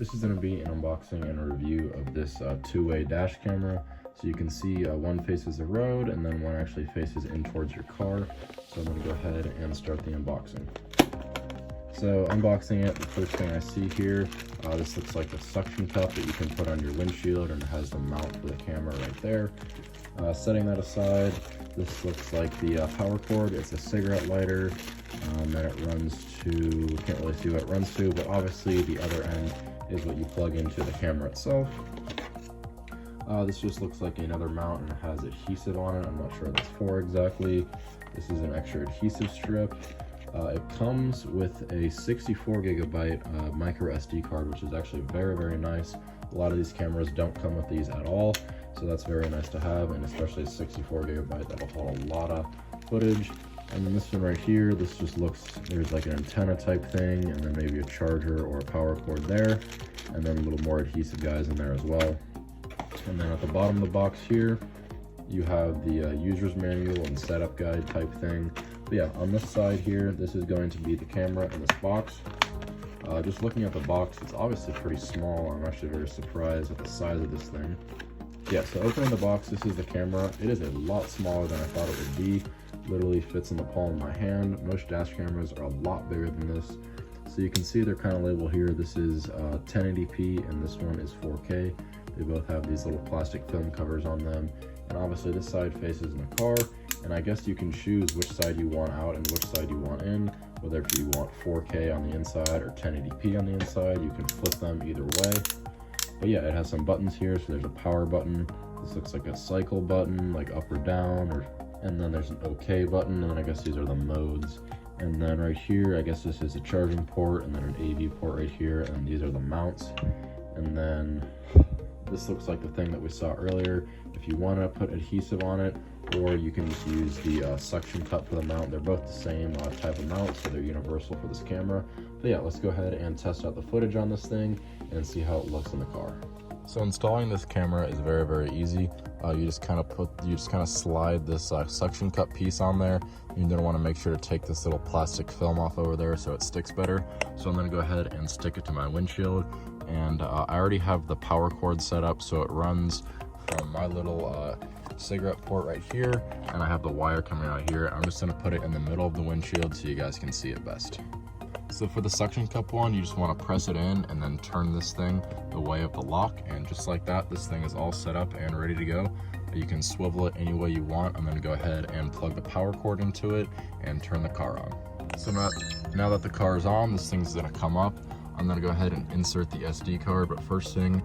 This is going to be an unboxing and a review of this two-way dash camera. So you can see one faces the road and then one actually faces in towards your car. So I'm going to go ahead and start the unboxing. So unboxing it, the first thing I see here, this looks like a suction cup that you can put on your windshield, and it has the mount for the camera right there. Setting that aside, this looks like the power cord. It's a cigarette lighter, and it runs to, can't really see what it runs to, but obviously the other end is what you plug into the camera itself. This just looks like another mount, and it has adhesive on it. I'm not sure what that's for exactly. This is an extra adhesive strip. It comes with a 64 gigabyte micro SD card, which is actually very, very nice. A lot of these cameras don't come with these at all, so that's very nice to have, and especially a 64 gigabyte that'll hold a lot of footage. And then this one right here, this just looks, there's like an antenna type thing, and then maybe a charger or a power cord there, and then a little more adhesive guys in there as well. And then at the bottom of the box here, you have the user's manual and setup guide type thing. But yeah, on this side here, this is going to be the camera in this box. Just looking at the box, it's obviously pretty small. I'm actually very surprised at the size of this thing. Yeah, so opening the box, this is the camera. It is a lot smaller than I thought it would be. Literally fits in the palm of my hand. Most dash cameras are a lot bigger than this. So you can see they're kind of labeled here. This is 1080p and this one is 4K. They both have these little plastic film covers on them. And obviously this side faces in the car, and I guess you can choose which side you want out and which side you want in, whether if you want 4K on the inside or 1080p on the inside. You can flip them either way. But yeah, it has some buttons here. So there's a power button. This looks like a cycle button, like up or down, and then there's an OK button, and then I guess these are the modes. And then right here, I guess this is a charging port, and then an AV port right here, and these are the mounts. And then this looks like the thing that we saw earlier. If you want to put adhesive on it, or you can just use the suction cup for the mount. They're both the same type of mount, so they're universal for this camera. But yeah, let's go ahead and test out the footage on this thing and see how it looks in the car. So installing this camera is very, very easy. You just kind of slide this suction cup piece on there. You're gonna want to make sure to take this little plastic film off over there so it sticks better. So I'm gonna go ahead and stick it to my windshield. And I already have the power cord set up, so it runs from my little cigarette port right here, and I have the wire coming out here. I'm just gonna put it in the middle of the windshield so you guys can see it best. So for the suction cup one, you just want to press it in and then turn this thing the way of the lock, and just like that, this thing is all set up and ready to go. You can swivel it any way you want. I'm going to go ahead and plug the power cord into it and turn the car on. So now that the car is on, this thing's going to come up. I'm going to go ahead and insert the SD card, but first thing,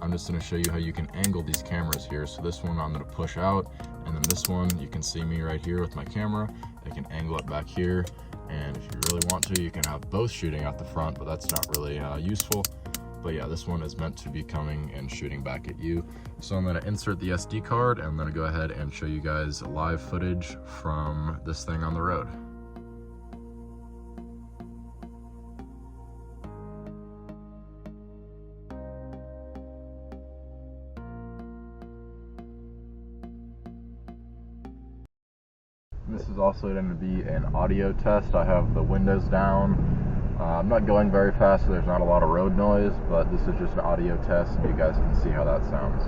I'm just going to show you how you can angle these cameras here. So this one I'm going to push out, and then this one, you can see me right here with my camera. I can angle it back here, and if you really want to, you can have both shooting out the front, but that's not really useful. But yeah, this one is meant to be coming and shooting back at you. So I'm going to insert the SD card, and I'm going to go ahead and show you guys live footage from this thing on the road. This is also going to be an audio test. I have the windows down. I'm not going very fast, so there's not a lot of road noise, but this is just an audio test, and you guys can see how that sounds.